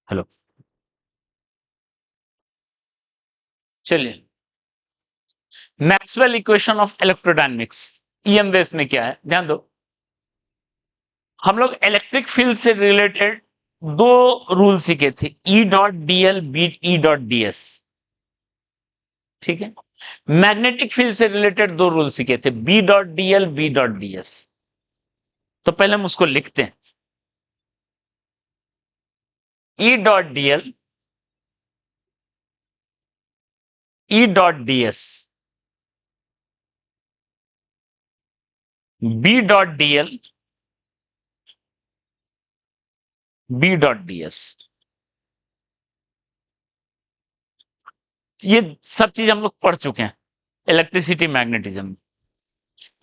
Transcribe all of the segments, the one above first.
Hello. चलिए, Maxwell equation of electrodynamics EM base में क्या है ध्यान दो। हम लोग इलेक्ट्रिक फील्ड से रिलेटेड दो रूल सीखे थे, E dot DL B E dot DS. ठीक है, मैग्नेटिक फील्ड से रिलेटेड दो रूल सीखे थे, B dot DL B dot DS. तो पहले हम उसको लिखते हैं, E dot DL E dot DS B dot DL B dot DS. ये सब चीज हम लोग पढ़ चुके हैं इलेक्ट्रिसिटी मैग्नेटिज्म।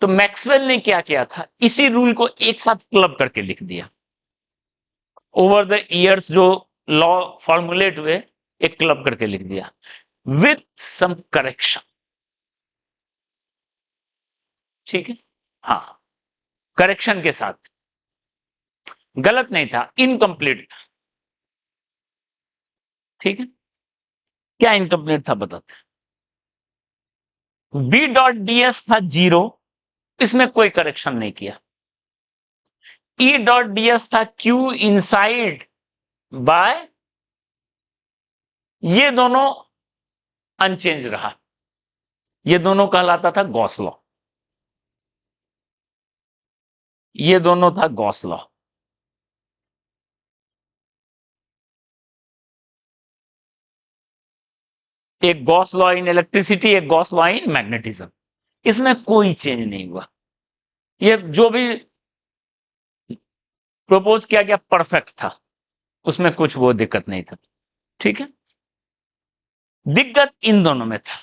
तो मैक्सवेल ने क्या किया था, इसी रूल को एक साथ क्लब करके लिख दिया। ओवर द इयर्स जो लॉ फॉर्मुलेट हुए, एक क्लब करके लिख दिया विथ सम करेक्शन। ठीक है, हाँ, करेक्शन के साथ। गलत नहीं था, इनकम्प्लीट था। ठीक है, क्या इनकम्प्लीट था बताते हैं। बी डॉट डीएस था 0, इसमें कोई करेक्शन नहीं किया। ई डॉट डीएस था क्यू इनसाइड बाय, ये दोनों अनचेंज रहा। ये दोनों कहलाता था गॉस लॉ। ये दोनों था गॉस लॉ। एक गॉस लॉ इन इलेक्ट्रिसिटी, एक गॉस लॉ इन मैग्नेटिज्म। इसमें कोई चेंज नहीं हुआ। ये जो भी प्रपोज किया गया परफेक्ट था, उसमें कुछ वो दिक्कत नहीं था। ठीक है, दिक्कत इन दोनों में था।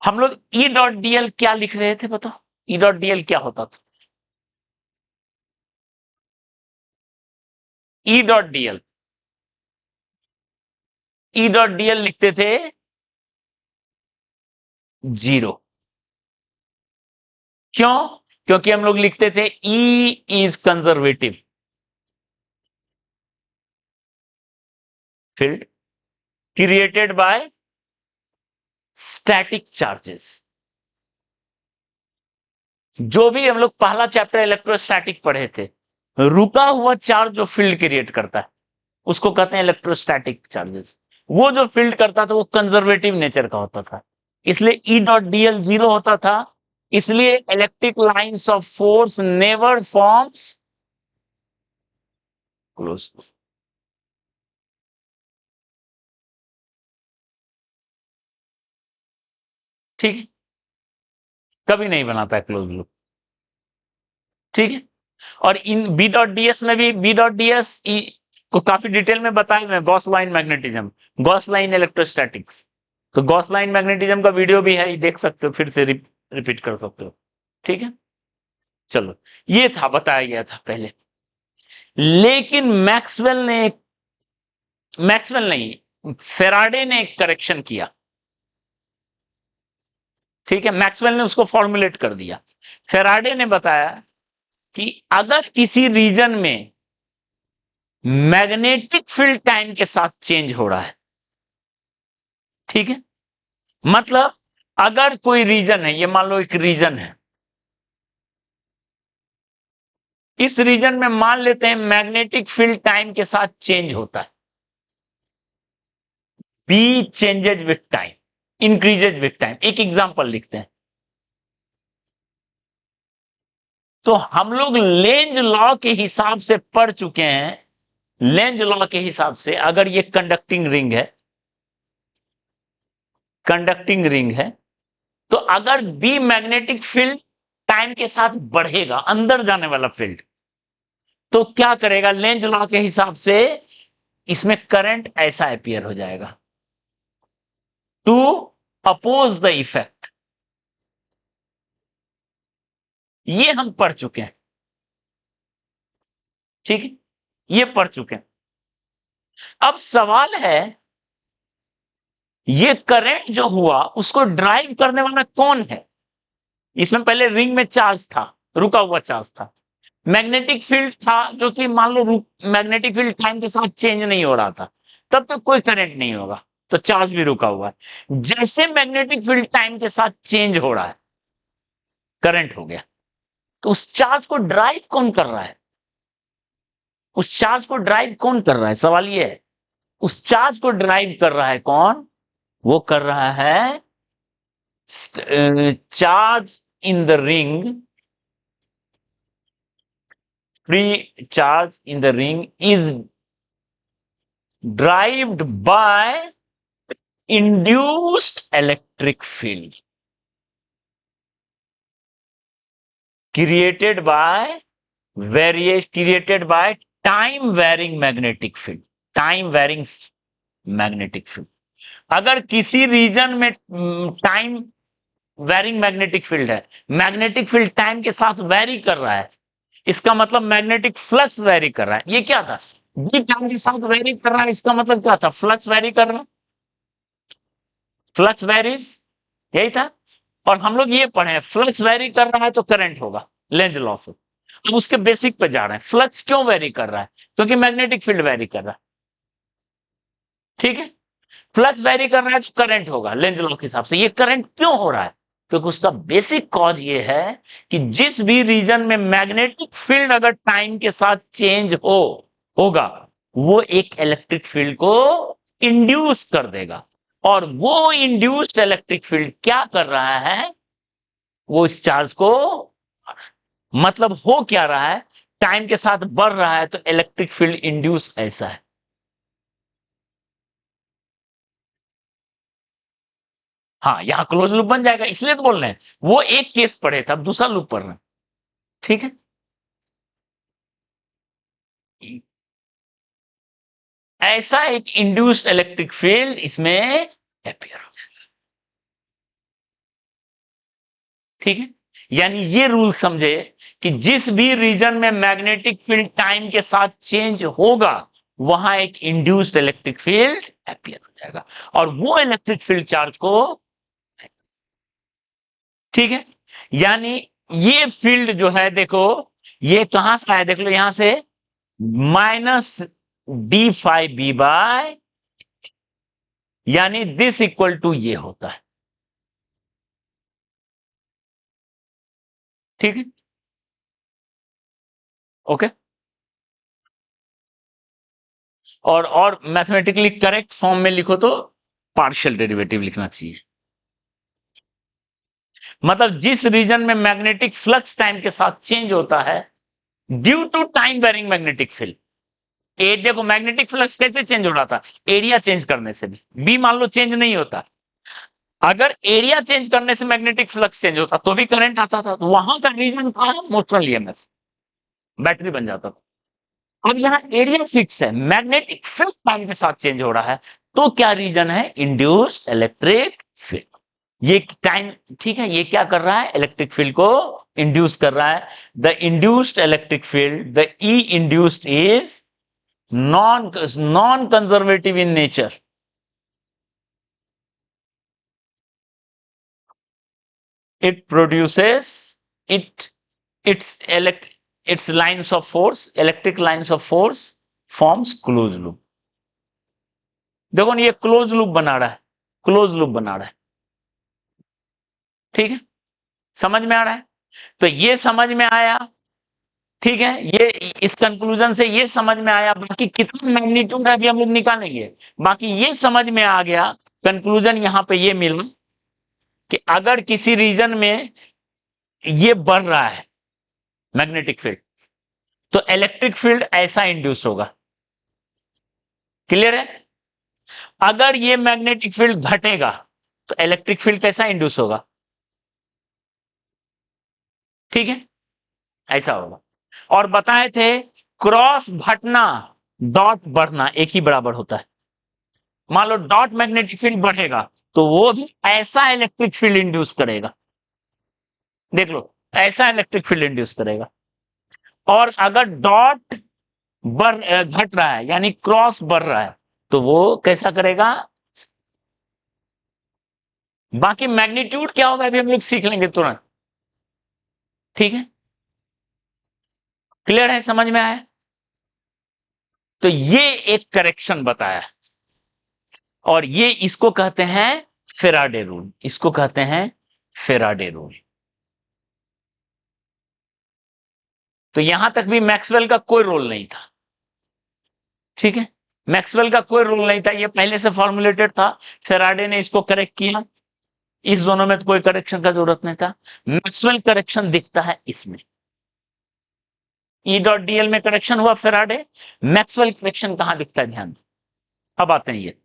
हम लोग ई डॉट डीएल क्या लिख रहे थे बताओ, ई डॉट डीएल क्या होता था। ई dot DL E dot DL लिखते थे 0। क्यों? क्योंकि हम लोग लिखते थे E is conservative field created by static charges. जो भी हम लोग पहला चैप्टर इलेक्ट्रोस्टैटिक पढ़े थे, रुका हुआ चार्ज जो फील्ड क्रिएट करता है उसको कहते हैं इलेक्ट्रोस्टैटिक चार्जेस। वो जो फील्ड करता था वो कंजर्वेटिव नेचर का होता था, इसलिए ई डॉट डीएल 0 होता था। इसलिए electric lines of force never forms close. ठीक है, कभी नहीं बनाता है क्लोज लूप। ठीक है, और इन बी डॉट डीएस में भी, बी डॉट डीएस को काफी डिटेल में बताया मैं, Gauss line magnetism, Gauss line electrostatics. तो गॉस लाइन मैग्नेटिज्म का वीडियो भी है, देख सकते हो, फिर से रिपीट कर सकते हो। ठीक है, चलो, ये था, बताया गया था पहले। लेकिन मैक्सवेल नहीं, फेराडे ने एक करेक्शन किया। ठीक है, मैक्सवेल ने उसको फॉर्मुलेट कर दिया। फेराडे ने बताया कि अगर किसी रीजन में मैग्नेटिक फील्ड टाइम के साथ चेंज हो रहा है, ठीक है, मतलब अगर कोई रीजन है, ये मान लो एक रीजन है, इस रीजन में मान लेते हैं मैग्नेटिक फील्ड टाइम के साथ चेंज होता है, B changes with time, increases with time. एक एग्जांपल लिखते हैं। तो हम लोग लेंज लॉ के हिसाब से पढ़ चुके हैं, लेंज लॉ के हिसाब से अगर ये कंडक्टिंग रिंग है, कंडक्टिंग रिंग है, तो अगर बी मैग्नेटिक फील्ड टाइम के साथ बढ़ेगा, अंदर जाने वाला फील्ड, तो क्या करेगा लेंज लॉ के हिसाब से, इसमें करंट ऐसा अपीयर हो जाएगा टू अपोज द इफेक्ट। ये हम पढ़ चुके हैं। ठीक है, ये पढ़ चुके हैं। अब सवाल है, ये करंट जो हुआ उसको ड्राइव करने वाला कौन है। इसमें पहले रिंग में चार्ज था, रुका हुआ चार्ज था, मैग्नेटिक फील्ड था जो कि मान लो मैग्नेटिक फील्ड टाइम के साथ चेंज नहीं हो रहा था, तब तक कोई करंट नहीं होगा, तो चार्ज भी रुका हुआ है। जैसे मैग्नेटिक फील्ड टाइम के साथ चेंज हो रहा है, करंट हो गया। तो उस चार्ज को ड्राइव कौन कर रहा है? उस चार्ज को ड्राइव कौन कर रहा है, सवाल ये है। उस चार्ज को ड्राइव कर रहा है कौन? वो कर रहा है charge in the ring, free charge in the ring is derived by induced electric field created by time varying magnetic field, time varying magnetic field। अगर किसी रीजन में टाइम वेरिंग मैग्नेटिक फील्ड है, मैग्नेटिक फील्ड टाइम के साथ very कर रहा है, इसका मतलब मैग्नेटिक फ्लक्स वेरी कर रहा है। ये क्या था? ये टाइम के साथ वेरी कर रहा है, इसका मतलब क्या था? फ्लक्स वेरी कर रहा है, फ्लक्स वेरीज, यही था। और हम लोग ये पढ़े फ्लक्स वेरी कर रहा है तो करंट होगा, लेंज लॉ से। अब उसके बेसिक पे जा रहे हैं, फ्लक्स क्यों वेरी कर रहा है? क्योंकि मैग्नेटिक फील्ड वेरी कर रहा है, ठीक है। फ्लक्स वेरी कर रहा है तो करंट होगा लेंज लॉ के हिसाब से। ये करंट क्यों हो रहा है? क्योंकि उसका बेसिक कॉज ये है कि जिस भी रीजन में मैग्नेटिक फील्ड अगर टाइम के साथ चेंज होगा, वो एक इलेक्ट्रिक फील्ड को इंड्यूस कर देगा। और वो इंड्यूस्ड इलेक्ट्रिक फील्ड क्या कर रहा है? वो इस चार्ज को, मतलब हो क्या रहा है, टाइम के साथ बढ़ रहा है, तो इलेक्ट्रिक फील्ड इंड्यूस ऐसा है। हाँ, यहां क्लोज लूप बन जाएगा, इसलिए तो बोल रहे हैं। वो एक केस पढ़े थे, अब दूसरा लूप पढ़ रहे हैं, ठीक है। ऐसा एक इंड्यूस्ड इलेक्ट्रिक फील्ड इसमें अपियर हो जाएगा, ठीक है। यानी ये रूल समझे कि जिस भी रीजन में मैग्नेटिक फील्ड टाइम के साथ चेंज होगा, वहां एक इंड्यूस्ड इलेक्ट्रिक फील्ड अपियर हो जाएगा, और वो इलेक्ट्रिक फील्ड चार्ज को, ठीक है। यानी ये फील्ड जो है, देखो ये कहां से आया, देख लो यहां से, -d∅b बाय, यानी दिस इक्वल टू ये होता है, ठीक है, ओके। और मैथमेटिकली करेक्ट फॉर्म में लिखो तो पार्शियल डेरिवेटिव लिखना चाहिए। मतलब जिस रीजन में मैग्नेटिक फ्लक्स टाइम के साथ चेंज होता है due to time varying magnetic field. ए देखो, मैग्नेटिक फ्लक्स कैसे चेंज हो रहा था? एरिया चेंज करने से भी। बी मान लो चेंज नहीं होता, अगर एरिया चेंज करने से मैग्नेटिक फ्लक्स चेंज होता तो भी करंट आता था, तो वहां का रीजन था मोटरल ईएमएफ, बैटरी बन जाता था। अब यहाँ एरिया फिक्स है, मैग्नेटिक फील्ड टाइम के साथ चेंज हो रहा है, तो क्या रीजन है? Induced electric field. ये टाइम, ठीक है, ये क्या कर रहा है? इलेक्ट्रिक फील्ड को इंड्यूस कर रहा है। The induced electric field, the E induced is non conservative in nature. It produces it its its lines of force, electric lines of force forms closed loop। देखो ना, ये क्लोज लूप बना रहा है, क्लोज लूप बना रहा है, ठीक है। समझ में आ रहा है? तो ये समझ में आया, ठीक है। ये इस कंक्लूजन से ये समझ में आया, बाकी कितना मैग्नीट्यूड है अभी हम लोग निकालेंगे। बाकी ये समझ में आ गया, कंक्लूजन यहां पे ये मिला कि अगर किसी रीजन में ये बढ़ रहा है मैग्नेटिक फील्ड, तो इलेक्ट्रिक फील्ड ऐसा इंड्यूस होगा। क्लियर है? अगर ये मैग्नेटिक फील्ड घटेगा तो इलेक्ट्रिक फील्ड कैसा इंड्यूस होगा, ठीक है, ऐसा होगा। और बताए थे क्रॉस घटना डॉट बढ़ना एक ही बराबर होता है। मान लो डॉट मैग्नेटिक फील्ड बढ़ेगा तो वो भी ऐसा इलेक्ट्रिक फील्ड इंड्यूस करेगा, देख लो, ऐसा इलेक्ट्रिक फील्ड इंड्यूस करेगा। और अगर डॉट घट रहा है यानी क्रॉस बढ़ रहा है, तो वो कैसा करेगा? बाकी मैग्नीट्यूड क्या होगा अभी हम लोग सीख लेंगे तुरंत, ठीक है। क्लियर है, समझ में आया? तो ये एक करेक्शन बताया, और ये इसको कहते हैं फेराडे रूल, इसको कहते हैं फेराडे रूल। तो यहां तक भी मैक्सवेल का कोई रोल नहीं था, ठीक है, मैक्सवेल का कोई रोल नहीं था, ये पहले से फॉर्मुलेटेड था, फेराडे ने इसको करेक्ट किया, इस दोनों में तो कोई करेक्शन का जरूरत नहीं था। मैक्सवेल करेक्शन दिखता है इसमें, ई डॉट डीएल में करेक्शन हुआ फेराडे, मैक्सवेल करेक्शन कहां दिखता है, ध्यान दो। अब आते हैं ये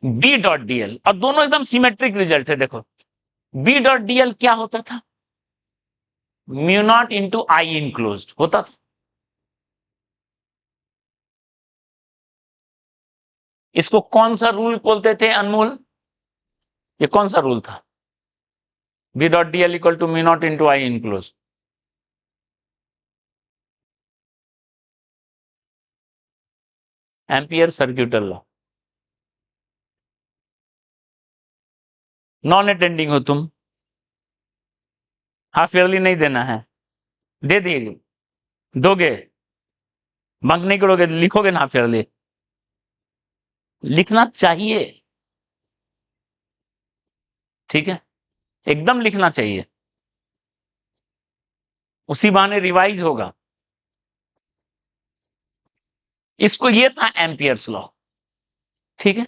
बी डॉट डीएल, और दोनों एकदम सिमेट्रिक रिजल्ट है, देखो बी डॉट डीएल क्या होता था, म्यू नॉट इंटू आई इनक्लोज्ड होता था। इसको कौन सा रूल बोलते थे अनमोल, ये कौन सा रूल था, B dot DL equal to mu naught into I enclose, Ampere circuital law. Non attending हो तुम, हाफ ईयरली नहीं देना है, दे दिए, दोगे, बंक नहीं करोगे, लिखोगे ना हाफ ईयरली, लिखना चाहिए, ठीक है, एकदम लिखना चाहिए, उसी बहाने रिवाइज होगा। इसको ये था एम्पियर्स लॉ, ठीक है,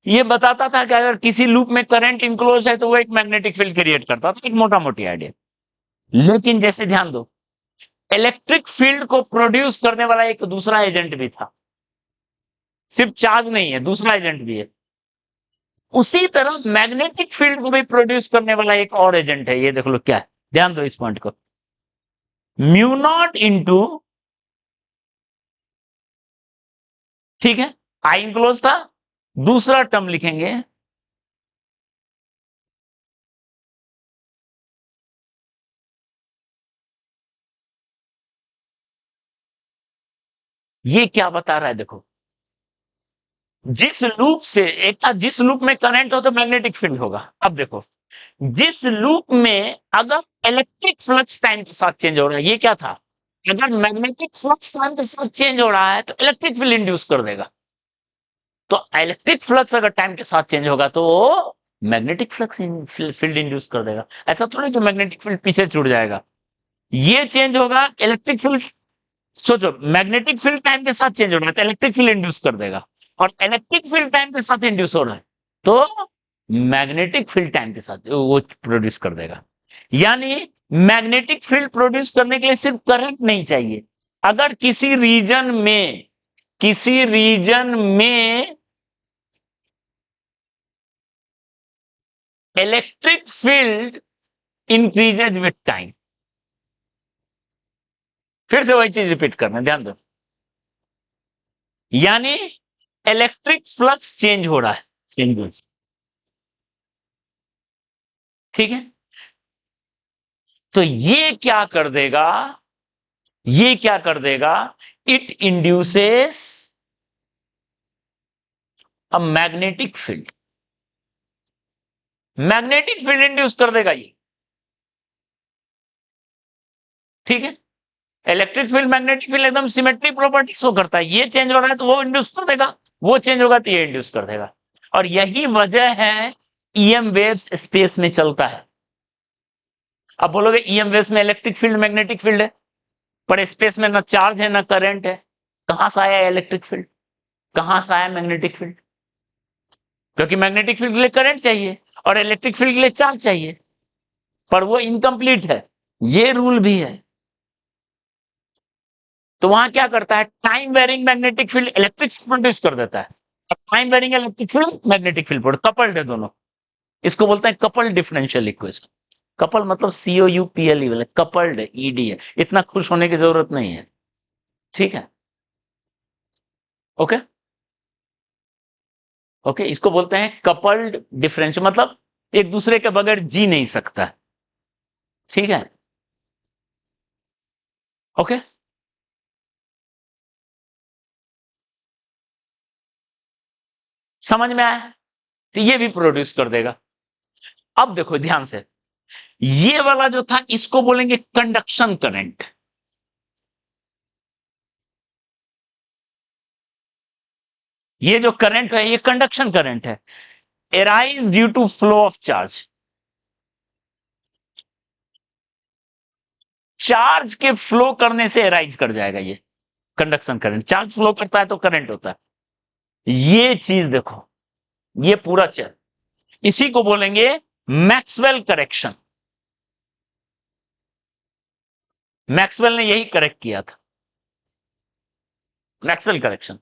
ये बताता था कि अगर किसी लूप में करंट इंक्लोज है तो वो एक मैग्नेटिक फील्ड क्रिएट करता था, एक मोटा मोटी आइडिया। लेकिन जैसे ध्यान दो, इलेक्ट्रिक फील्ड को प्रोड्यूस करने वाला एक दूसरा एजेंट भी था, सिर्फ चार्ज नहीं है, दूसरा एजेंट भी है। उसी तरह मैग्नेटिक फील्ड को भी प्रोड्यूस करने वाला एक और एजेंट है, ये देख लो क्या है, ध्यान दो इस पॉइंट को, म्यू नॉट इंटू, ठीक है, आई इंक्लोज था, दूसरा टर्म लिखेंगे ये क्या बता रहा है, देखो जिस लूप से एक था, जिस लूप में करंट हो तो मैग्नेटिक फील्ड होगा। अब देखो जिस लूप में अगर इलेक्ट्रिक फ्लक्स टाइम के साथ चेंज हो रहा है, ये क्या था, अगर मैग्नेटिक फ्लक्स टाइम के साथ चेंज हो रहा है तो इलेक्ट्रिक फील्ड इंड्यूस कर देगा। तो इलेक्ट्रिक फ्लक्स अगर टाइम के साथ चेंज होगा तो मैग्नेटिक फ्लक्स फील्ड इंड्यूस कर देगा। ऐसा थोड़ी कि मैग्नेटिक फील्ड पीछे छूट जाएगा, ये चेंज होगा, इलेक्ट्रिक फील्ड, सोचो मैग्नेटिक फील्ड टाइम के साथ चेंज हो रहा है तो इलेक्ट्रिक फील्ड इंड्यूस कर देगा, और इलेक्ट्रिक फील्ड टाइम के साथ इंड्यूस हो रहा है तो मैग्नेटिक फील्ड टाइम के साथ वो प्रोड्यूस कर देगा। यानी मैग्नेटिक फील्ड प्रोड्यूस करने के लिए सिर्फ करंट नहीं चाहिए, अगर किसी रीजन में electric field increases with time, फिर से वही चीज रिपीट करना, ध्यान दो, यानी इलेक्ट्रिक फ्लक्स चेंज हो रहा है, चेंज, ठीक है, तो ये क्या कर देगा, ये क्या कर देगा, it induces a magnetic field, magnetic field induce कर देगा ये, ठीक है, इलेक्ट्रिक फील्ड मैग्नेटिक फील्ड एकदम सिमेट्री प्रॉपर्टी शो करता है, ये चेंज हो रहा है तो वो इंड्यूस कर देगा, वो चेंज होगा तो ये इंड्यूस कर देगा, और यही वजह है ईएम वेव्स स्पेस में चलता है। अब बोलोगे ईएम वेव्स में इलेक्ट्रिक फील्ड मैग्नेटिक फील्ड है, पर स्पेस में ना चार्ज है ना करंट है, कहां से आया इलेक्ट्रिक फील्ड, कहां से आया मैग्नेटिक फील्ड, क्योंकि मैग्नेटिक फील्ड के लिए करंट चाहिए और इलेक्ट्रिक फील्ड के लिए चार्ज चाहिए, पर वो इनकम्प्लीट है, ये रूल भी है। तो वहां क्या करता है, time varying magnetic field electric field produce कर देता है, और time varying electric field magnetic field produce, coupled है दोनों, इसको बोलते हैं कपल्ड डिफरेंशियल इक्वेशन। कपल मतलब COUPLE वाले, कपल्ड है, ED है, इतना खुश होने की जरूरत नहीं है, ठीक है, ओके ओके, इसको बोलते हैं कपल्ड डिफरेंशियल, मतलब एक दूसरे के बगैर जी नहीं सकता, ठीक है, ओके, समझ में आया, तो ये भी प्रोड्यूस कर देगा। अब देखो ध्यान से, ये वाला जो था इसको बोलेंगे कंडक्शन करंट, ये जो करंट है ये कंडक्शन करंट है, arise due to flow of charge. Charge के फ्लो करने से एराइज कर जाएगा ये कंडक्शन करंट। चार्ज फ्लो करता है तो करंट होता है। ये चीज देखो, ये पूरा चल, इसी को बोलेंगे मैक्सवेल करेक्शन। मैक्सवेल ने यही करेक्ट किया था, मैक्सवेल करेक्शन,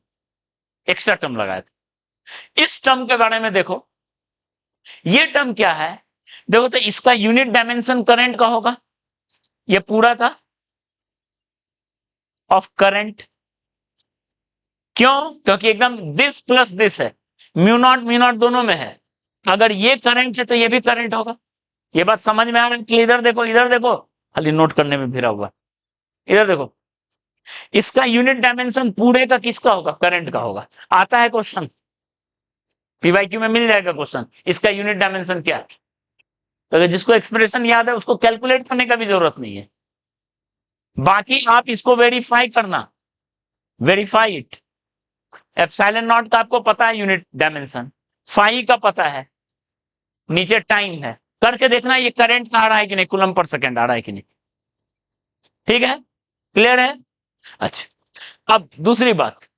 एक्स्ट्रा टर्म लगाया था। इस टर्म के बारे में देखो, ये टर्म क्या है, देखो तो इसका यूनिट डायमेंशन करंट का होगा, ये पूरा का ऑफ करंट। क्यों? क्योंकि एकदम दिस प्लस दिस है, म्यू नॉट दोनों में है। अगर ये करंट है तो ये भी करंट होगा। ये बात समझ में आ रही है? इधर देखो, इधर देखो, खाली नोट करने में फिरा हुआ, इधर देखो, इसका यूनिट डायमेंशन पूरे का किसका होगा? करंट का होगा। आता है क्वेश्चन, पीवाईक्यू में मिल जाएगा क्वेश्चन, इसका यूनिट डायमेंशन क्या है। तो अगर जिसको एक्सप्रेशन याद है उसको कैलकुलेट करने का भी जरूरत नहीं है, बाकी आप इसको वेरीफाई करना, वेरीफाई इट। एप्सिलॉन नॉट का आपको पता है यूनिट डायमेंशन, फाई का पता है, नीचे टाइम है, करके देखना ये करंट का आ रहा है कि नहीं, कूलम पर सेकंड आ रहा है कि नहीं। ठीक है, क्लियर है? अच्छा, अब दूसरी बात,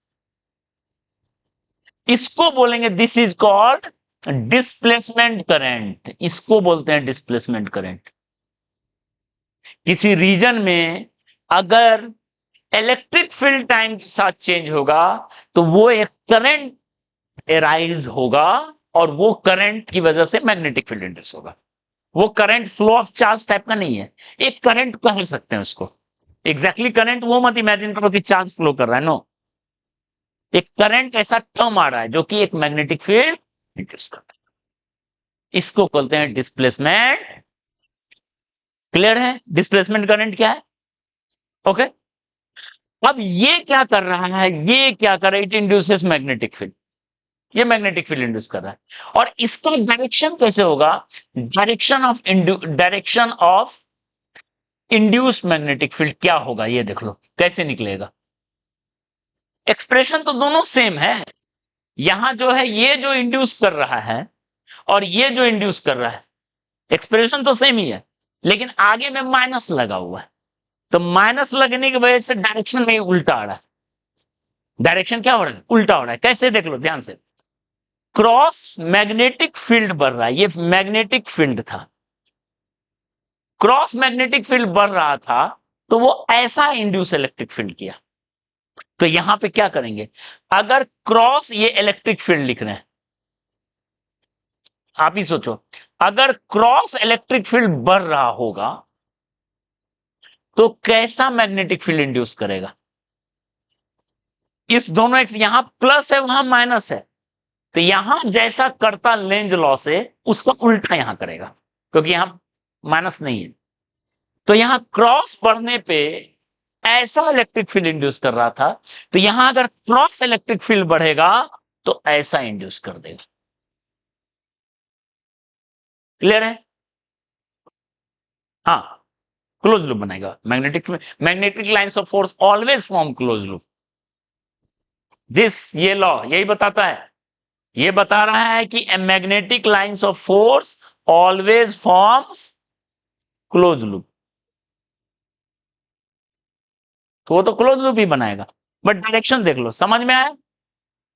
इसको बोलेंगे this is called displacement current. इसको बोलते हैं डिस्प्लेसमेंट करंट। किसी रीजन में अगर इलेक्ट्रिक फील्ड टाइम के साथ चेंज होगा तो वो एक करंट एराइज होगा, और वो करंट की वजह से मैग्नेटिक फील्ड इंड्यूस होगा। वो current flow of charge type का नहीं है, एक करंट कह सकते हैं उसको। एग्जैक्टली करंट वो मत इमेजिन करो कि चार्ज फ्लो कर रहा है, नो। एक करंट ऐसा टर्म आ रहा है जो कि एक मैग्नेटिक फील्ड इंड्यूस कर रहा है, इसको बोलते हैं डिस्प्लेसमेंट। क्लियर है डिस्प्लेसमेंट करंट क्या है? ओके। अब ये क्या कर रहा है, ये क्या कर रहा है, इट इंड्यूसेस मैग्नेटिक फील्ड, ये मैग्नेटिक फील्ड इंड्यूस कर रहा है। और इसका डायरेक्शन कैसे होगा? Direction of induced magnetic field क्या होगा, ये देख लो कैसे निकलेगा। एक्सप्रेशन तो दोनों सेम है, यहां जो है ये जो इंड्यूस कर रहा है और ये जो इंड्यूस कर रहा है, एक्सप्रेशन तो सेम ही है, लेकिन आगे में माइनस लगा हुआ है। तो माइनस लगने की वजह से डायरेक्शन में उल्टा आ रहा है। डायरेक्शन क्या हो रहा है? उल्टा हो रहा है। कैसे? देख लो ध्यान से, क्रॉस मैग्नेटिक फील्ड बढ़ रहा है, ये मैग्नेटिक फील्ड था, क्रॉस मैग्नेटिक फील्ड बढ़ रहा था, तो वो ऐसा इंड्यूस इलेक्ट्रिक फील्ड किया। तो यहां पे क्या करेंगे, अगर क्रॉस ये इलेक्ट्रिक फील्ड लिख रहे हैं, आप ही सोचो, अगर क्रॉस इलेक्ट्रिक फील्ड बढ़ रहा होगा तो कैसा मैग्नेटिक फील्ड इंड्यूस करेगा? इस दोनों एक्स, यहां प्लस है वहां माइनस है, तो यहां जैसा करता लेंज लॉ से उसका उल्टा यहां करेगा, क्योंकि यहां माइनस नहीं है। तो यहां क्रॉस बढ़ने पे ऐसा इलेक्ट्रिक फील्ड इंड्यूस कर रहा था, तो यहां अगर क्रॉस इलेक्ट्रिक फील्ड बढ़ेगा तो ऐसा इंड्यूस कर देगा। क्लियर है? हाँ, क्लोज लूप बनाएगा। Magnetic lines of force always form close loop. This, ये लॉ यही बताता है, ये बता रहा है कि magnetic lines of force always forms close loop. तो वो तो क्लोज लूप ही बनाएगा, बट डायरेक्शन देख लो, समझ में आया?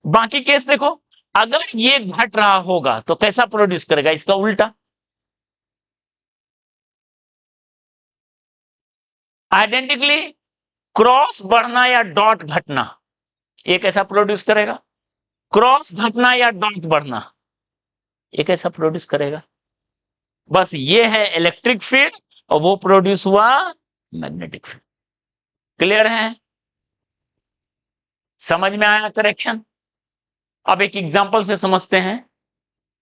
बाकी केस देखो, अगर ये घट रहा होगा तो कैसा प्रोड्यूस करेगा? इसका उल्टा। आइडेंटिकली क्रॉस बढ़ना या डॉट घटना, ये कैसा प्रोड्यूस करेगा? क्रॉस घटना या डॉट बढ़ना, ये कैसा प्रोड्यूस करेगा? बस ये है इलेक्ट्रिक फील्ड और वो प्रोड्यूस हुआ मैग्नेटिक फील्ड। क्लियर है? समझ में आया करेक्शन? अब एक एग्जांपल से समझते हैं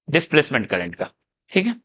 डिस्प्लेसमेंट करंट का, ठीक है?